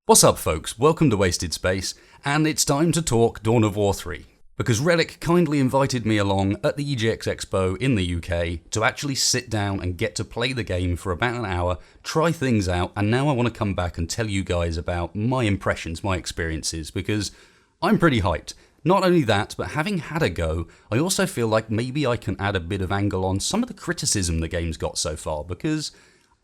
What's up folks, welcome to Wasted Space, and it's time to talk Dawn of War 3. Because Relic kindly invited me along at the EGX Expo in the UK to actually sit down and get to play the game for about an hour, try things out, and now I want to come back and tell you guys about my impressions, my experiences, because I'm pretty hyped. Not only that, but having had a go, I also feel like maybe I can add a bit of angle on some of the criticism the game's got so far, because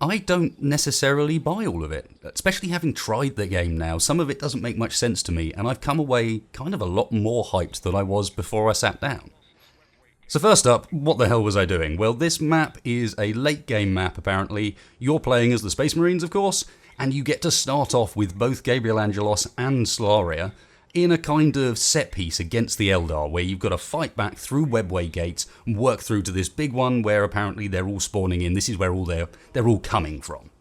I don't necessarily buy all of it, especially having tried the game now. Some of it doesn't make much sense to me, and I've come away kind of a lot more hyped than I was before I sat down. So first up, what the hell was I doing? Well, this map is a late game map apparently. You're playing as the Space Marines, of course, and you get to start off with both Gabriel Angelos and Solaria in a kind of set piece against the Eldar, where you've got to fight back through webway gates and work through to this big one where apparently they're all spawning in. This is where they're all coming from.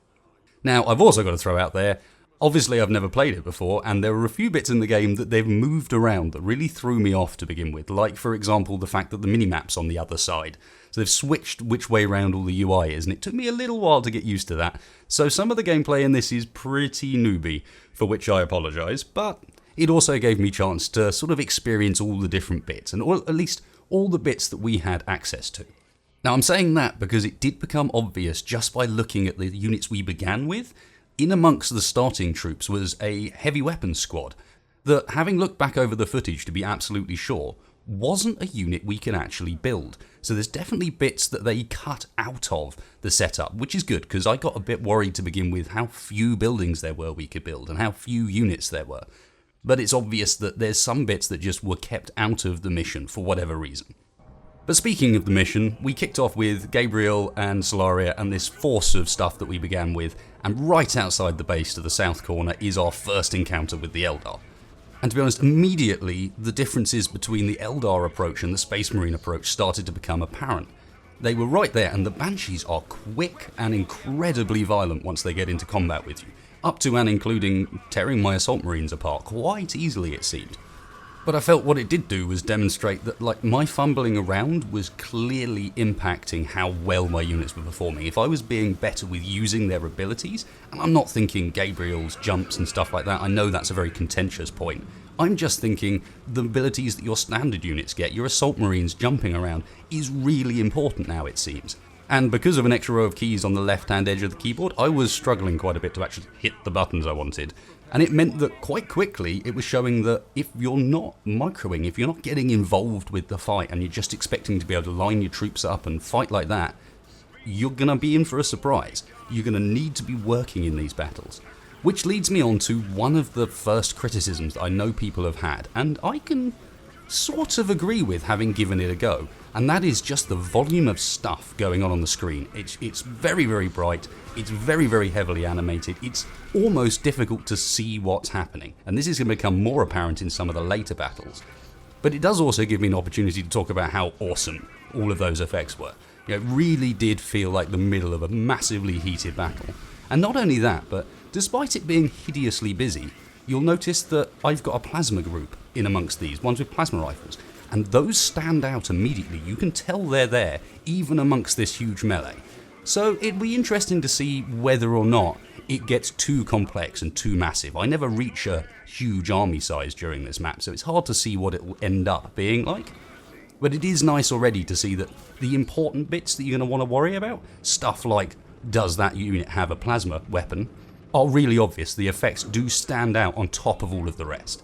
Now, I've also got to throw out there, obviously I've never played it before, and there were a few bits in the game that they've moved around that really threw me off to begin with, like for example the fact that the minimap's on the other side. So they've switched which way around all the UI is, and it took me a little while to get used to that. So some of the gameplay in this is pretty newbie, for which I apologise, but it also gave me a chance to sort of experience all the different bits, and at least all the bits that we had access to. Now I'm saying that because it did become obvious just by looking at the units we began with. In amongst the starting troops was a heavy weapons squad that, having looked back over the footage to be absolutely sure, wasn't a unit we could actually build. So there's definitely bits that they cut out of the setup, which is good because I got a bit worried to begin with how few buildings there were we could build and how few units there were. But it's obvious that there's some bits that just were kept out of the mission for whatever reason. But speaking of the mission, we kicked off with Gabriel and Solaria and this force of stuff that we began with, and right outside the base to the south corner is our first encounter with the Eldar. And to be honest, immediately the differences between the Eldar approach and the Space Marine approach started to become apparent. They were right there, and the Banshees are quick and incredibly violent once they get into combat with you. Up to and including tearing my Assault Marines apart quite easily, it seemed. But I felt what it did do was demonstrate that my fumbling around was clearly impacting how well my units were performing. If I was being better with using their abilities, and I'm not thinking Gabriel's jumps and stuff like that, I know that's a very contentious point. I'm just thinking the abilities that your standard units get, your Assault Marines jumping around, is really important now, it seems. And because of an extra row of keys on the left-hand edge of the keyboard, I was struggling quite a bit to actually hit the buttons I wanted. And it meant that quite quickly it was showing that if you're not microing, if you're not getting involved with the fight and you're just expecting to be able to line your troops up and fight like that, you're going to be in for a surprise. You're going to need to be working in these battles. Which leads me on to one of the first criticisms that I know people have had, and I can sort of agree with having given it a go, and that is just the volume of stuff going on the screen. It's very, very bright, it's very, very heavily animated, it's almost difficult to see what's happening, and this is going to become more apparent in some of the later battles. But it does also give me an opportunity to talk about how awesome all of those effects were. It really did feel like the middle of a massively heated battle. And not only that, but despite it being hideously busy, you'll notice that I've got a plasma group in amongst these, ones with plasma rifles, and those stand out immediately. You can tell they're there, even amongst this huge melee. So it'd be interesting to see whether or not it gets too complex and too massive. I never reach a huge army size during this map, so it's hard to see what it will end up being like. But it is nice already to see that the important bits that you're going to want to worry about, stuff like, does that unit have a plasma weapon, are really obvious. The effects do stand out on top of all of the rest.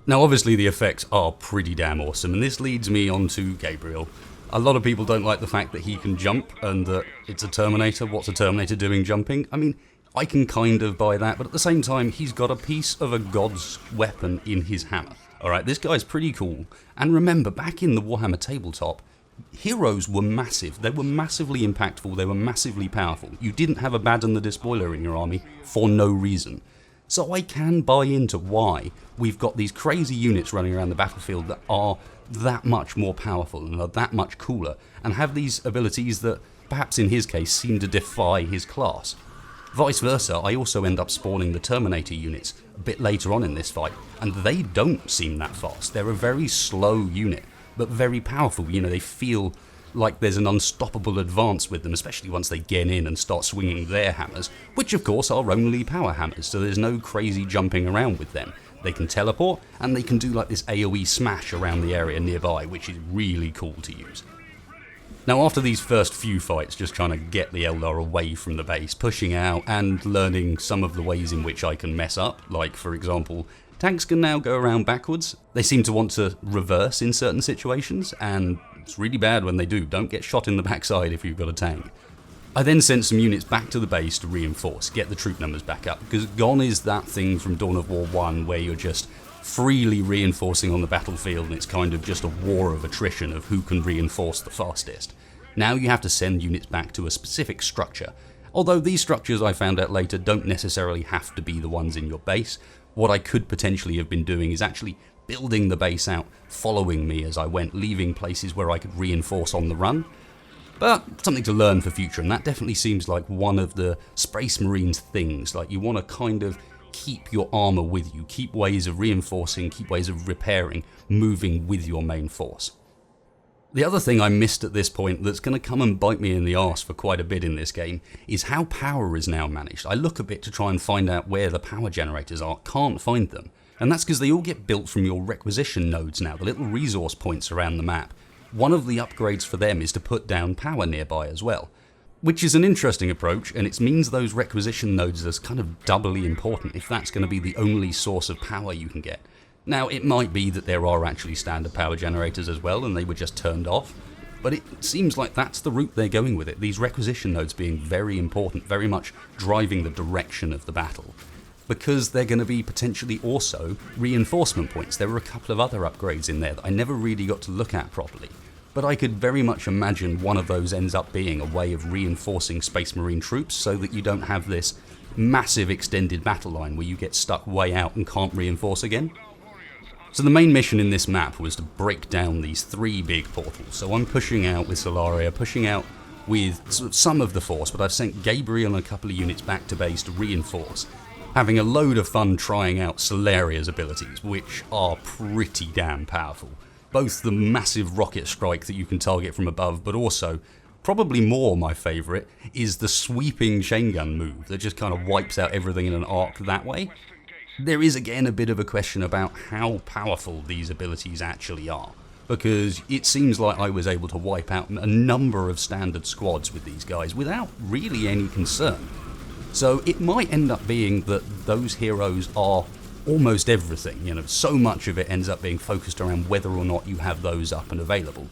Now obviously the effects are pretty damn awesome, and this leads me on to Gabriel. A lot of people don't like the fact that he can jump and that it's a Terminator. What's a Terminator doing jumping? I mean, I can kind of buy that, but at the same time he's got a piece of a god's weapon in his hammer. Alright, this guy's pretty cool. And remember, back in the Warhammer tabletop, heroes were massive. They were massively impactful, they were massively powerful. You didn't have Abaddon the Despoiler in your army for no reason. So I can buy into why we've got these crazy units running around the battlefield that are that much more powerful and are that much cooler, and have these abilities that, perhaps in his case, seem to defy his class. Vice versa, I also end up spawning the Terminator units a bit later on in this fight, and they don't seem that fast. They're a very slow unit, but very powerful. They feel like there's an unstoppable advance with them, especially once they get in and start swinging their hammers, which of course are only power hammers, so there's no crazy jumping around with them. They can teleport, and they can do like this AoE smash around the area nearby, which is really cool to use. Now after these first few fights, just trying to get the Eldar away from the base, pushing out and learning some of the ways in which I can mess up, like for example, tanks can now go around backwards. They seem to want to reverse in certain situations, and it's really bad when they do. Don't get shot in the backside if you've got a tank. I then sent some units back to the base to reinforce, get the troop numbers back up, because gone is that thing from Dawn of War 1 where you're just freely reinforcing on the battlefield and it's kind of just a war of attrition of who can reinforce the fastest. Now you have to send units back to a specific structure, although these structures I found out later don't necessarily have to be the ones in your base. What I could potentially have been doing is actually building the base out, following me as I went, leaving places where I could reinforce on the run. But something to learn for future, and that definitely seems like one of the Space Marines things. Like you want to kind of keep your armor with you, keep ways of reinforcing, keep ways of repairing, moving with your main force. The other thing I missed at this point that's going to come and bite me in the arse for quite a bit in this game is how power is now managed. I look a bit to try and find out where the power generators are, can't find them. And that's because they all get built from your requisition nodes now, the little resource points around the map. One of the upgrades for them is to put down power nearby as well, which is an interesting approach, and it means those requisition nodes are kind of doubly important if that's going to be the only source of power you can get. Now, it might be that there are actually standard power generators as well, and they were just turned off, but it seems like that's the route they're going with it, these requisition nodes being very important, very much driving the direction of the battle. Because they're going to be potentially also reinforcement points. There were a couple of other upgrades in there that I never really got to look at properly, but I could very much imagine one of those ends up being a way of reinforcing Space Marine troops so that you don't have this massive extended battle line where you get stuck way out and can't reinforce again. So the main mission in this map was to break down these 3 big portals. So I'm pushing out with Solaria, pushing out with some of the force, but I've sent Gabriel and a couple of units back to base to reinforce. Having a load of fun trying out Solaria's abilities, which are pretty damn powerful. Both the massive rocket strike that you can target from above, but also, probably more my favourite, is the sweeping chain gun move that just kind of wipes out everything in an arc that way. There is again a bit of a question about how powerful these abilities actually are, because it seems like I was able to wipe out a number of standard squads with these guys without really any concern. So it might end up being that those heroes are almost everything, you know, so much of it ends up being focused around whether or not you have those up and available.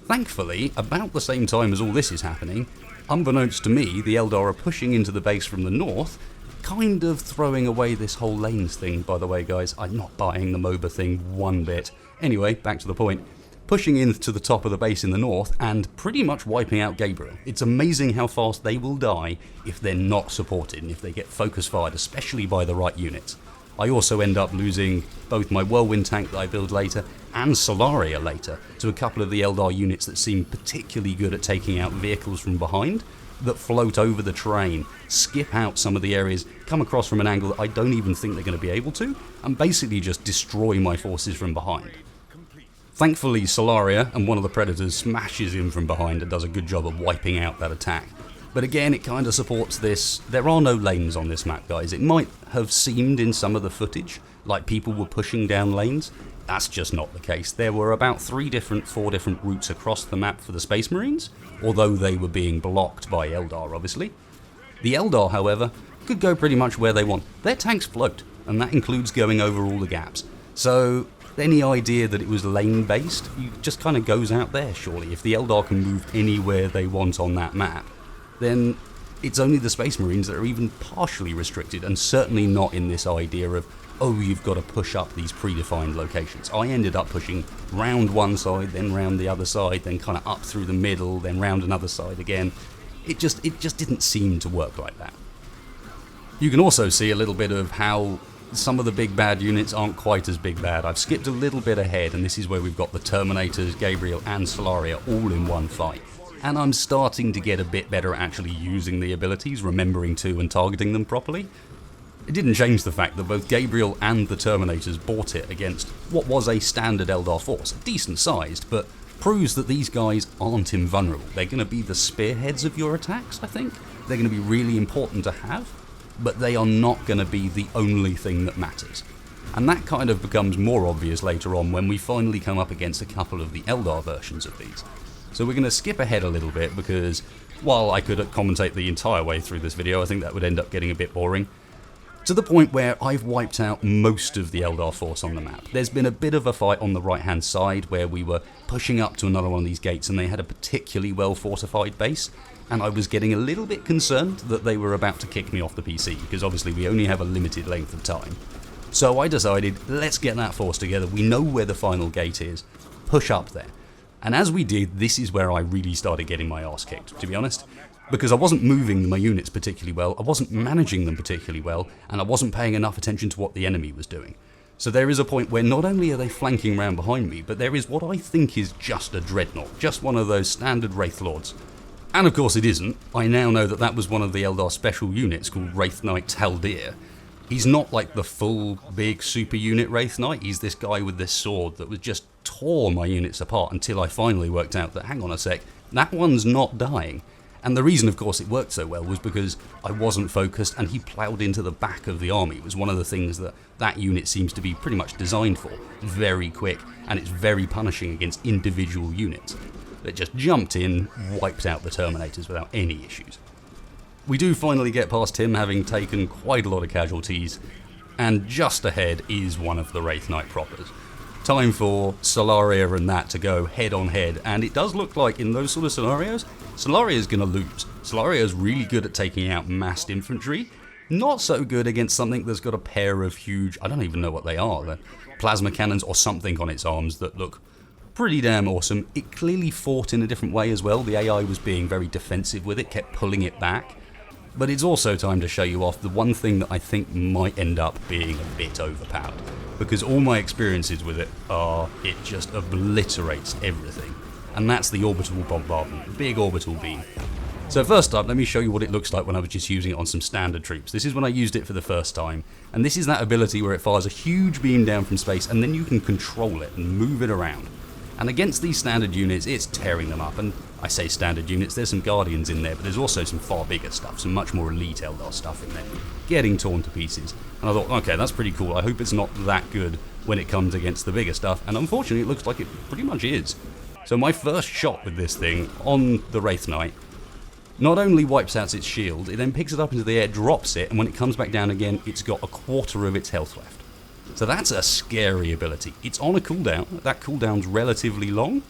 Thankfully, about the same time as all this is happening, unbeknownst to me, the Eldar are pushing into the base from the north, kind of throwing away this whole lanes thing, by the way guys. I'm not buying the MOBA thing one bit. Anyway, back to the point. Pushing in to the top of the base in the north and pretty much wiping out Gabriel. It's amazing how fast they will die if they're not supported and if they get focus fired, especially by the right units. I also end up losing both my Whirlwind tank that I build later and Solaria later to a couple of the Eldar units that seem particularly good at taking out vehicles from behind, that float over the terrain, skip out some of the areas, come across from an angle that I don't even think they're going to be able to, and basically just destroy my forces from behind. Thankfully, Solaria and one of the Predators smashes in from behind and does a good job of wiping out that attack. But again, it kind of supports this. There are no lanes on this map, guys. It might have seemed in some of the footage like people were pushing down lanes. That's just not the case. There were about 4 different routes across the map for the Space Marines, although they were being blocked by Eldar, obviously. The Eldar, however, could go pretty much where they want. Their tanks float, and that includes going over all the gaps. So any idea that it was lane-based, it just kind of goes out there, surely. If the Eldar can move anywhere they want on that map, then it's only the Space Marines that are even partially restricted, and certainly not in this idea of, oh, you've got to push up these predefined locations. I ended up pushing round one side, then round the other side, then kind of up through the middle, then round another side again. It just didn't seem to work like that. You can also see a little bit of how some of the big bad units aren't quite as big bad. I've skipped a little bit ahead, and this is where we've got the Terminators, Gabriel and Solaria all in one fight. And I'm starting to get a bit better at actually using the abilities, remembering to and targeting them properly. It didn't change the fact that both Gabriel and the Terminators bought it against what was a standard Eldar force, decent sized, but proves that these guys aren't invulnerable. They're going to be the spearheads of your attacks, I think. They're going to be really important to have, but they are not going to be the only thing that matters. And that kind of becomes more obvious later on when we finally come up against a couple of the Eldar versions of these. So we're going to skip ahead a little bit because while I could commentate the entire way through this video, I think that would end up getting a bit boring. To the point where I've wiped out most of the Eldar force on the map. There's been a bit of a fight on the right hand side where we were pushing up to another one of these gates and they had a particularly well fortified base, and I was getting a little bit concerned that they were about to kick me off the PC because obviously we only have a limited length of time. So I decided, let's get that force together, we know where the final gate is, push up there. And as we did, this is where I really started getting my arse kicked, to be honest. Because I wasn't moving my units particularly well, I wasn't managing them particularly well, and I wasn't paying enough attention to what the enemy was doing. So there is a point where not only are they flanking around behind me, but there is what I think is just a dreadnought, just one of those standard Wraith Lords. And of course it isn't. I now know that that was one of the Eldar special units called Wraithknight Taldeer. He's not like the full big super unit Wraithknight, he's this guy with this sword that was just tore my units apart until I finally worked out that, hang on a sec, that one's not dying. And the reason, of course, it worked so well was because I wasn't focused and he ploughed into the back of the army. It was one of the things that that unit seems to be pretty much designed for. Very quick, and it's very punishing against individual units. That just jumped in, wiped out the Terminators without any issues. We do finally get past him, having taken quite a lot of casualties, and just ahead is one of the Wraithknight propers. Time for Solaria and that to go head on head, and it does look like in those sort of scenarios, Solaria's going to lose. Solaria's really good at taking out massed infantry, not so good against something that's got a pair of huge, I don't even know what they are, they're plasma cannons or something on its arms that look pretty damn awesome. It clearly fought in a different way as well. The AI was being very defensive with it, kept pulling it back. But it's also time to show you off the one thing that I think might end up being a bit overpowered. Because all my experiences with it are, it just obliterates everything. And that's the orbital bombardment, the big orbital beam. So first up, let me show you what it looks like when I was just using it on some standard troops. This is when I used it for the first time. And this is that ability where it fires a huge beam down from space and then you can control it and move it around. And against these standard units, it's tearing them up. And I say standard units, there's some Guardians in there, but there's also some far bigger stuff, some much more elite Eldar stuff in there, getting torn to pieces. And I thought, okay, that's pretty cool. I hope it's not that good when it comes against the bigger stuff. And unfortunately, it looks like it pretty much is. So my first shot with this thing on the Wraithknight not only wipes out its shield, it then picks it up into the air, drops it, and when it comes back down again, it's got a quarter of its health left. So that's a scary ability. It's on a cooldown. That cooldown's relatively long,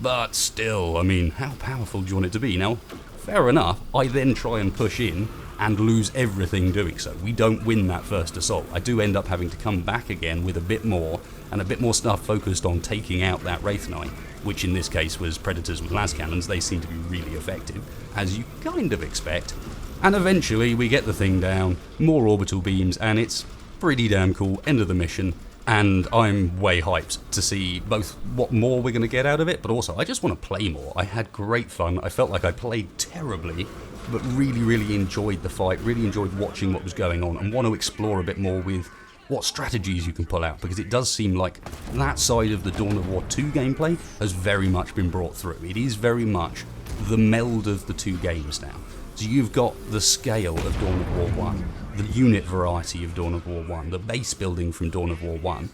but still, I mean, how powerful do you want it to be? Now, fair enough, I then try and push in and lose everything doing so. We don't win that first assault. I do end up having to come back again with a bit more, and a bit more stuff focused on taking out that Wraithknight, which in this case was Predators with las cannons. They seem to be really effective, as you kind of expect. And eventually we get the thing down, more orbital beams, and it's pretty damn cool, end of the mission, and I'm way hyped to see both what more we're going to get out of it, but also I just want to play more. I had great fun. I felt like I played terribly, but really enjoyed the fight, really enjoyed watching what was going on, and want to explore a bit more with what strategies you can pull out, because it does seem like that side of the Dawn of War 2 gameplay has very much been brought through. It is very much the meld of the two games now. So you've got the scale of Dawn of War 1, the unit variety of Dawn of War 1, the base building from Dawn of War 1,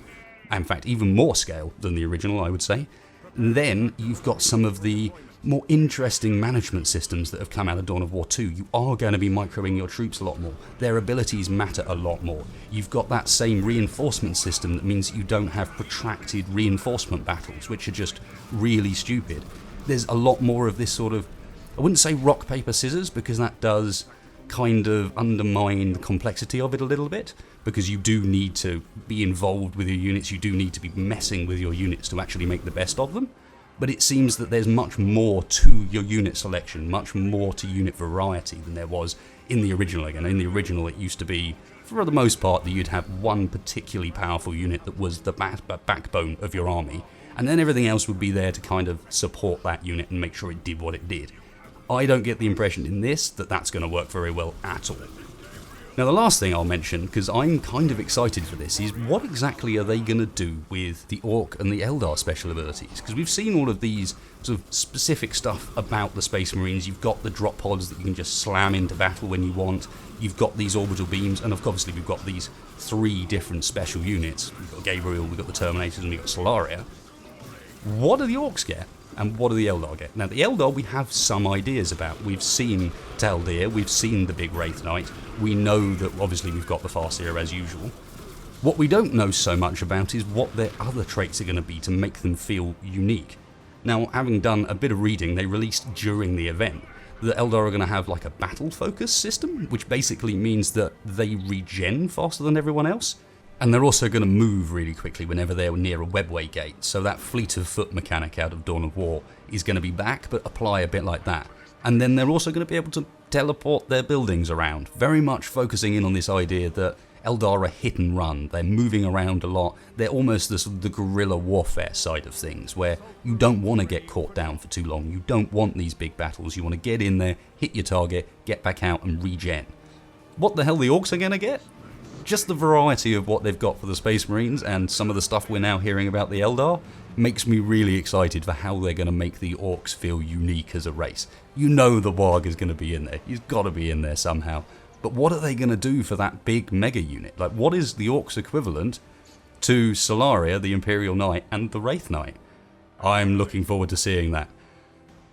in fact even more scale than the original, I would say. And then you've got some of the more interesting management systems that have come out of Dawn of War 2. You are going to be microing your troops a lot more. Their abilities matter a lot more. You've got that same reinforcement system that means you don't have protracted reinforcement battles, which are just really stupid. There's a lot more of this sort of, I wouldn't say rock, paper, scissors, because that does kind of undermine the complexity of it a little bit, because you do need to be involved with your units, you do need to be messing with your units to actually make the best of them. But it seems that there's much more to your unit selection, much more to unit variety than there was in the original. Again, in the original it used to be, for the most part, that you'd have one particularly powerful unit that was the backbone of your army, and then everything else would be there to kind of support that unit and make sure it did what it did. I don't get the impression in this that that's going to work very well at all. Now the last thing I'll mention, because I'm kind of excited for this, is what exactly are they going to do with the Orc and the Eldar special abilities? Because we've seen all of these sort of specific stuff about the Space Marines. You've got the drop pods that you can just slam into battle when you want. You've got these orbital beams, and obviously we've got these 3 different special units. We've got Gabriel, we've got the Terminators, and we've got Solaria. What do the Orcs get? And what do the Eldar get? Now the Eldar we have some ideas about. We've seen Taldeer, we've seen the big Wraithknight, we know that obviously we've got the Farseer as usual. What we don't know so much about is what their other traits are going to be to make them feel unique. Now, having done a bit of reading they released during the event, the Eldar are going to have like a battle focus system, which basically means that they regen faster than everyone else. And they're also going to move really quickly whenever they're near a webway gate, so that fleet of foot mechanic out of Dawn of War is going to be back, but apply a bit like that. And then they're also going to be able to teleport their buildings around, very much focusing in on this idea that Eldar are hit and run, they're moving around a lot, they're almost the guerrilla warfare side of things, where you don't want to get caught down for too long, you don't want these big battles, you want to get in there, hit your target, get back out and regen. What the hell the Orcs are going to get? Just the variety of what they've got for the Space Marines and some of the stuff we're now hearing about the Eldar makes me really excited for how they're going to make the Orcs feel unique as a race. You know the Warg is going to be in there, he's got to be in there somehow. But what are they going to do for that big mega unit? Like, what is the Orcs equivalent to Solaria, the Imperial Knight, and the Wraithknight? I'm looking forward to seeing that.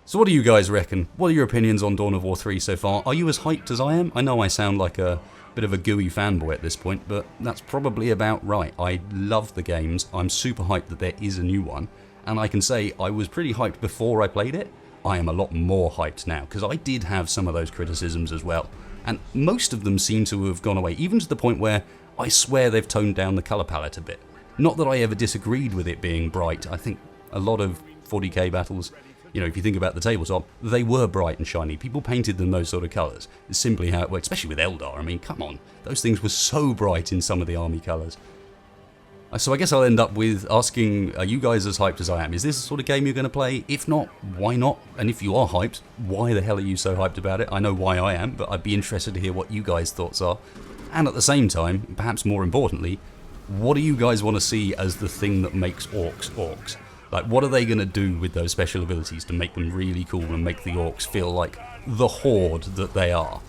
So what do you guys reckon? What are your opinions on Dawn of War 3 so far? Are you as hyped as I am? I know I sound like a bit of a gooey fanboy at this point, but that's probably about right. I love the games, I'm super hyped that there is a new one, and I can say I was pretty hyped before I played it. I am a lot more hyped now, because I did have some of those criticisms as well, and most of them seem to have gone away, even to the point where I swear they've toned down the colour palette a bit. Not that I ever disagreed with it being bright. I think a lot of 40k battles, you know, if you think about the tabletop, they were bright and shiny. People painted them those sort of colours. It's simply how it works, especially with Eldar. I mean, come on. Those things were so bright in some of the army colours. So I guess I'll end up with asking, are you guys as hyped as I am? Is this the sort of game you're going to play? If not, why not? And if you are hyped, why the hell are you so hyped about it? I know why I am, but I'd be interested to hear what you guys' thoughts are. And at the same time, perhaps more importantly, what do you guys want to see as the thing that makes Orcs Orcs? Like, what are they going to do with those special abilities to make them really cool and make the Orcs feel like the horde that they are?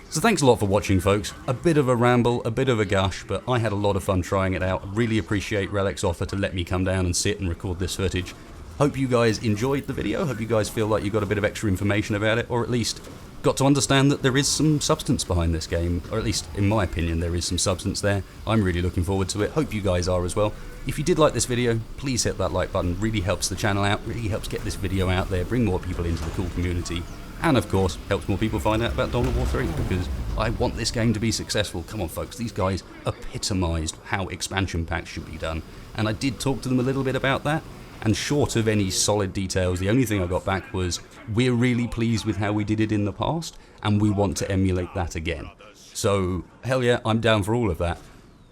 So thanks a lot for watching, folks. A bit of a ramble, a bit of a gush, but I had a lot of fun trying it out. I really appreciate Relic's offer to let me come down and sit and record this footage. Hope you guys enjoyed the video. Hope you guys feel like you got a bit of extra information about it, or at least got to understand that there is some substance behind this game, or at least in my opinion there is some substance there. I'm really looking forward to it. Hope you guys are as well. If you did like this video, please hit that like button. Really helps the channel out, really helps get this video out there, bring more people into the cool community, and of course helps more people find out about Dawn of War 3, because I want this game to be successful. Come on folks, these guys epitomised how expansion packs should be done, and I did talk to them a little bit about that, and short of any solid details, the only thing I got back was, we're really pleased with how we did it in the past, and we want to emulate that again. So hell yeah, I'm down for all of that.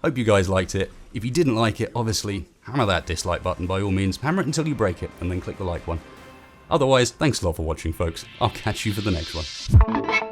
Hope you guys liked it. If you didn't like it, obviously, hammer that dislike button by all means. Hammer it until you break it, and then click the like one. Otherwise, thanks a lot for watching, folks. I'll catch you for the next one.